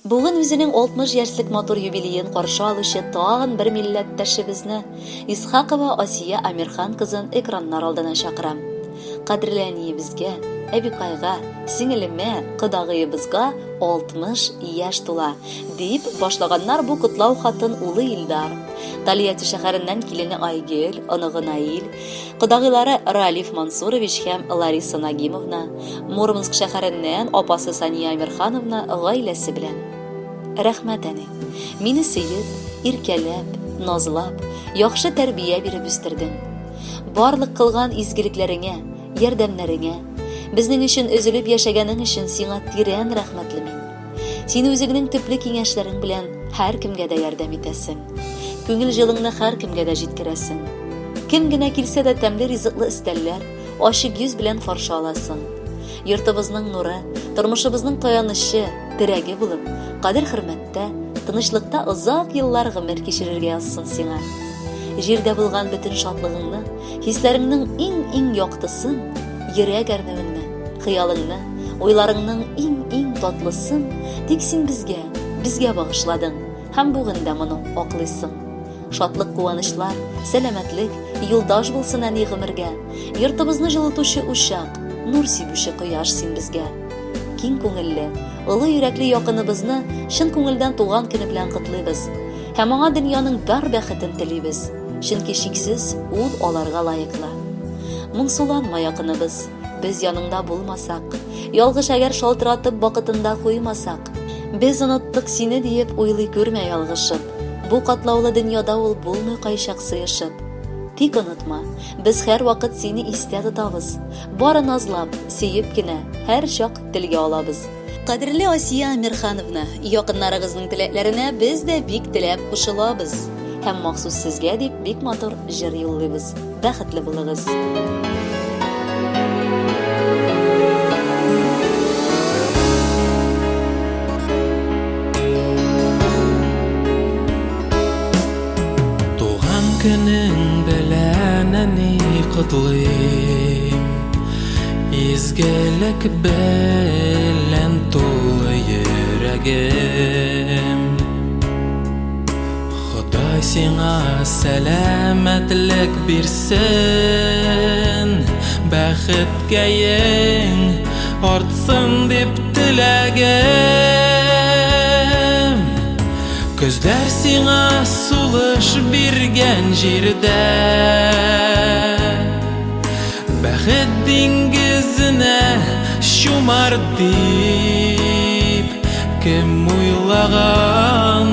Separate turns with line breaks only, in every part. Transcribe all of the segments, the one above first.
Бүген үзенең 60 яшьлек матур юбилеен каршы алучы тагын бер милләттәшебезне, Исхакова Асия Амирхан кызын экраннар алдына чакырам. Кадерле әниебезгә, әбикайга, сиңелемә, кодагыебызга 60 яшь тула, дип башлаганнар бу котлау хатын улы Илдар. Тольятти шәһәреннән килене Айгөл, оныгы Наил, кодагылары Ралиф Мансурович һәм Лариса Нагимовна, Мурманск шәһәреннән апасы Сания Амирхановна гаиләсе белән. Рәхмәт әни, мине сөеп, иркәләп, назлап, яхшы тәрбия биреп үстердең. Барлык кылган изгелекләреңә, ярдәмнәреңә, безнең өчен өзелеп яшәгәнең өчен сиңа тирән рәхмәтле мин. Син үзеңнең төпле киңәшләрең белән һәр кемгә дә ярдәм итәсең. Күңел җылыңны һәр кемгә дә җиткерәсең. Кем генә килсә дә тәмле ризыклы өстәлләр, ачык йөз белән каршы аласың. Йортыбызның нуры, тормышыбызның таянышы, терәге булып, кадер-хөрмәттә, тынычлыкта озак еллар гомер кичерергә язсын сиңа. Җирдә булган бөтен шатлыгыңны, хисләреңнең иң яктысын, йөрәк әрнүеңне, хыялыңны, уйларыңның иң татлысын тик син безгә багышладың һәм бүген дә моны аклыйсың. Шатлык, куанычлар, сәламәтлек, юлдаш булсын әни гомергә. Йортыбызны җылытучы учак, нур сибүче кояш син безгә. Киң күңелле, улы йөрәкле якыныбызны чын күңелдән туган көне белән котлыйбыз. Һәм аңа дөньяның бар бәхетен телибез. Чөнки шиксез ул аларга лаеклы. Моңсуланма якыныбыз, без яныңда булмасак, ялгыш әгәр шалтыратып вакытында куймасак, без оныттык сине диеп уйлый күрмә ялгышып. Бу катлаулы дөньяда ул булмый кайчак сыешып. Тик онытма, без һәр вакыт сине истә тотабыз. Бары назлап, сөеп кенә һәр чак телгә алабыз. Кадерле Асия Амирхановна, якыннарыгызның теләкләренә без дә бик теләп кушылабыз. Һәм махсус сезгә дип бик матур җыр юллыйбыз. Бәхетле булыгыз.
Туган көнең белән әни котлыйм, изгелек белән тулы йөрәгем. Ходай сиңа сәламәтлек бирсен, бәхеткәең артсын дип теләгем. Күзләр сиңа сулыш биргән җирдә, бәхет диңгезенә чумар дип кем уйлаган.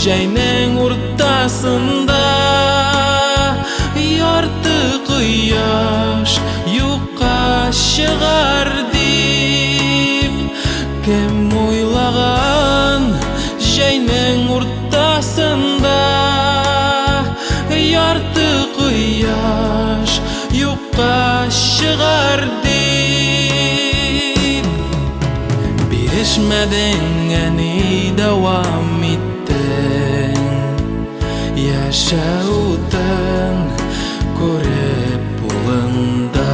Җәйнең уртасында ярты кояш юкка чыгар дип кем уйлаган. Җәйнең уртасында ярты кояш юкка чыгар дип бирешмәдең әни, дәвам яшәүтен күреп улында.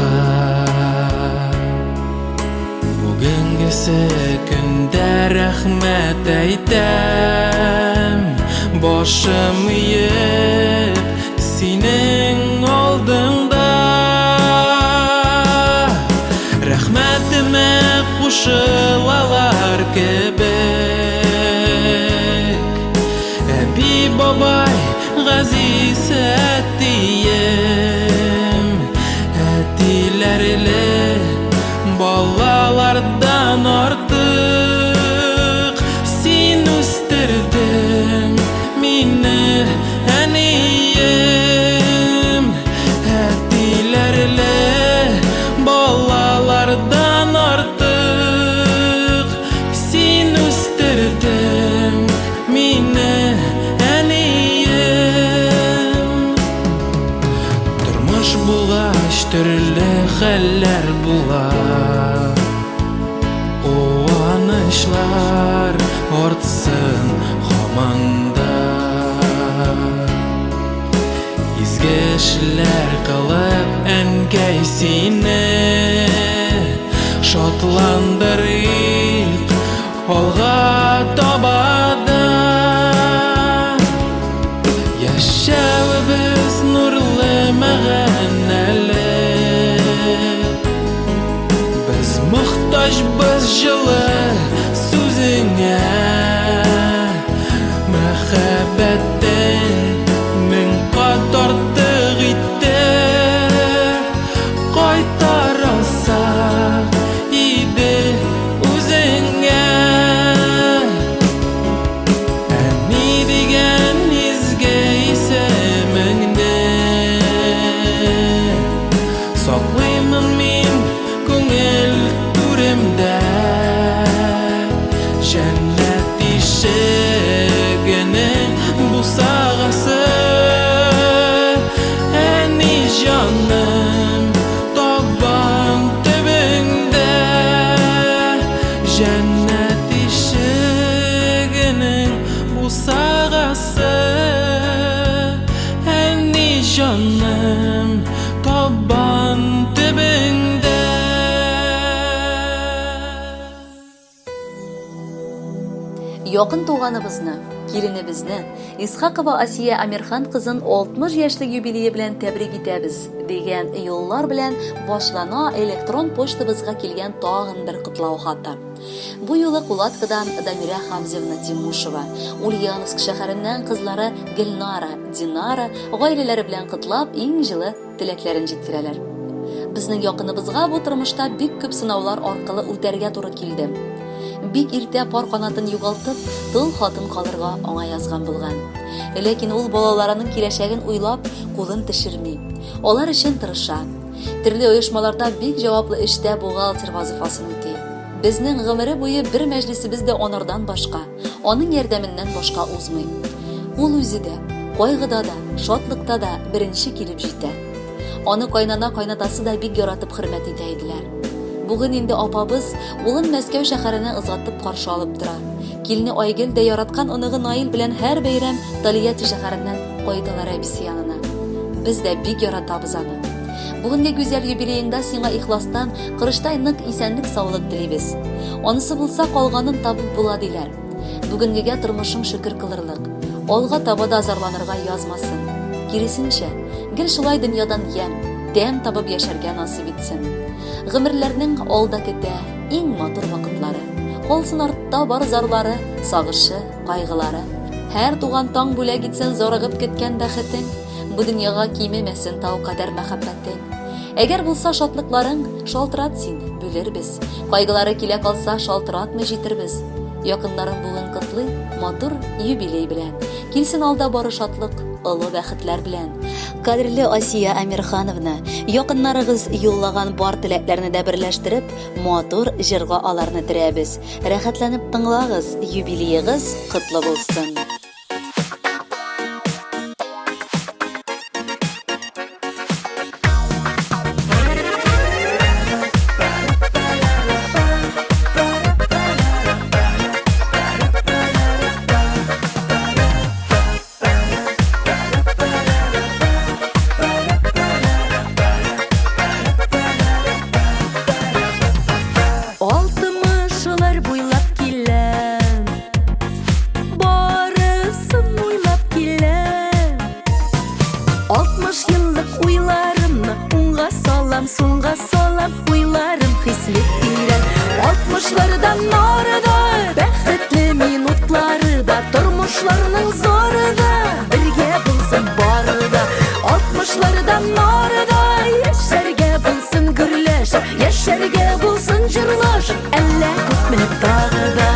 Бүгенгесе көндә рәхмәт әйтәм, башым иеп синең алдыңда. Рәхмәтемә кушылалар кебек, әби бабай, газиз әтием, әтиләрле балалардан артык син үстердең мине әнием. Әтиләрле балалардан артык син үстердең мине әнием. Тормыш булгач төрле хәлләр була, куанычлар артсын һаманда. Изге эшләр кылып әнкәй сине шатландырыйк, алга таба Muhtacbız жылы сүзіңе Мәхәббәттен мең кат артык итеп Кайтара алсак иде үзеңә Әни дигән изге исемеңне Саклыймын мин күңел түремдә Җәннәт ишегенең бусагасы Әни җаным табан төбеңдә Җәннәт ишегенең бусагасы Әни җаным табан төбеңдә
Якын туганыбызны, киленебезне, Исхакова Асия Амирхан кызын 60 яшьлек юбилее белән тәбрик итәбез дигән юллар белән башлана электрон почтабызга килгән тагын бер котлау хаты. Бу юлы Кулаткадан Дамира Хамзевна Тимушева, Ульяновск шәһәреннән кызлары Гөлнара, Динара гаиләләре белән котлап иң җылы теләкләрен җиткерәләр. Безнең якыныбызга бу тормышта бик күп сынаулар аркылы үтәргә туры килде. Бик иртә пар канатын югалтып, тол хатын калырга аңа язган булган. Ләкин ул балаларының киләчәген уйлап, кулын төшерми. Алар өчен тырыша. Төрле оешмаларда бик җаваплы эштә бухгалтер вазифасын үти. Безнең гомере буе бер мәҗлисебез дә анардан башка, аның ярдәменнән башка узмый. Ул үзе дә, кайгыда да, шатлыкта да беренче килеп җитә. Аны кайнана-кайнатасы да бик яратып хөрмәт итә иделәр. Бүген инде апабыз улын Мәскәү шәһәренә озатып каршы алып тора. Килне Айгөл дә яраткан оныгы Наил белән һәр бәйрәм Талияти шәһәреннән кайталар әбисе янына. Без дә бик яратабыз аны. Бүгенге гүзәл юбилееңдә сиңа ихластан кырыштай нык исәнлек саулык телибез. Анысы булса калганын табып була диләр. Бүгенгегә тормышың шөкер кылырлык. Алга таба да зарланырга язмасын. Киресенчә, гел шулай дөньядан ям, тәм табып яшәргә насыйп итсен. Гомерләрнең алда көтә иң матур вакытлары. Калсын артта бар зарлары, сагышы, кайгылары. Һәр туган таң бүләк итсен зарыгып көткән бәхетең. Бу дөньяга кимемәсен тау кадәр мәхәббәтең. Әгәр булса шатлыкларың, шалтырат син, бүлербез. Кайгылары килә калса, шалтыратмый җитербез. Якыннарың бүген котлый матур юбилей белән. Килсен алда бары шатлык, олы бәхетләр белән. Кадерле Асия Амирхановна, якыннарыгыз юллаган бар теләкләрне дә берләштереп, матур җырга аларны терәбез. Рәхәтләнеп тыңлагыз, юбилеегыз котлы булсын.
Sunga salab uylarım hislet bilen 60'lardan orada bәхетле minutları da Turmuşlarının zoru da birge bulsun barı da 60'lardan orada Yaşarga bulsun gürleşip Yaşarga bulsun jırlaşıp Elle kötme dağı da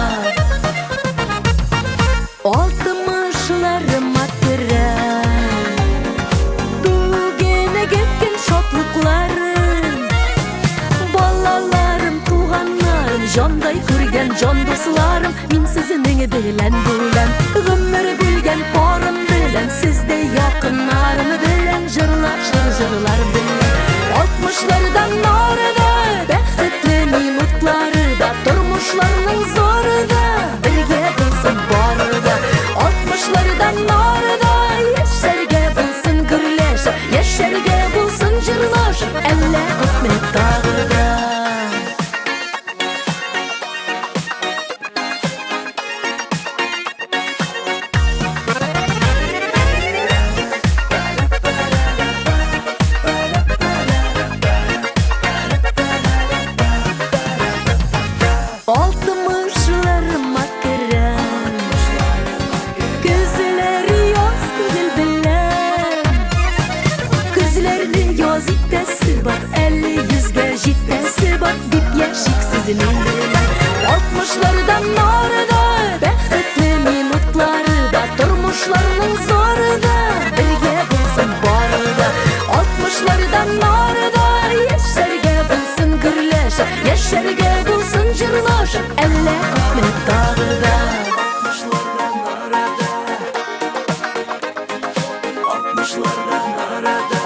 60'larım atıra Dugene getken şotlıkları Jonday күргән jon дусларым Мин сезнең белән бүлән Гомер бүлгән парым белән Сездә якыннарым белән Җырлар белән 60'lardan orada бәхетле минутлары да Тормышларның зоры да Бергә булсын бары да 60'lardan orada Яшәргә булсын гөрләшеп Яшәргә булсын җырлашып Әллә күпме тагы да özünün bilen. 60'lardan narada, bəxtli minutlarda, turmuşlarının zorida, birge bulsun barida. 60'lardan narada, yaşarga bulsun gürleşip, yaşarga bulsun jırlaşıp, elle kutmet dağıda. 60'lardan narada, 60'lardan narada.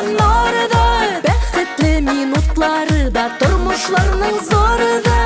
Narada, bəxtli minutlarda, turmuşlarının zorida,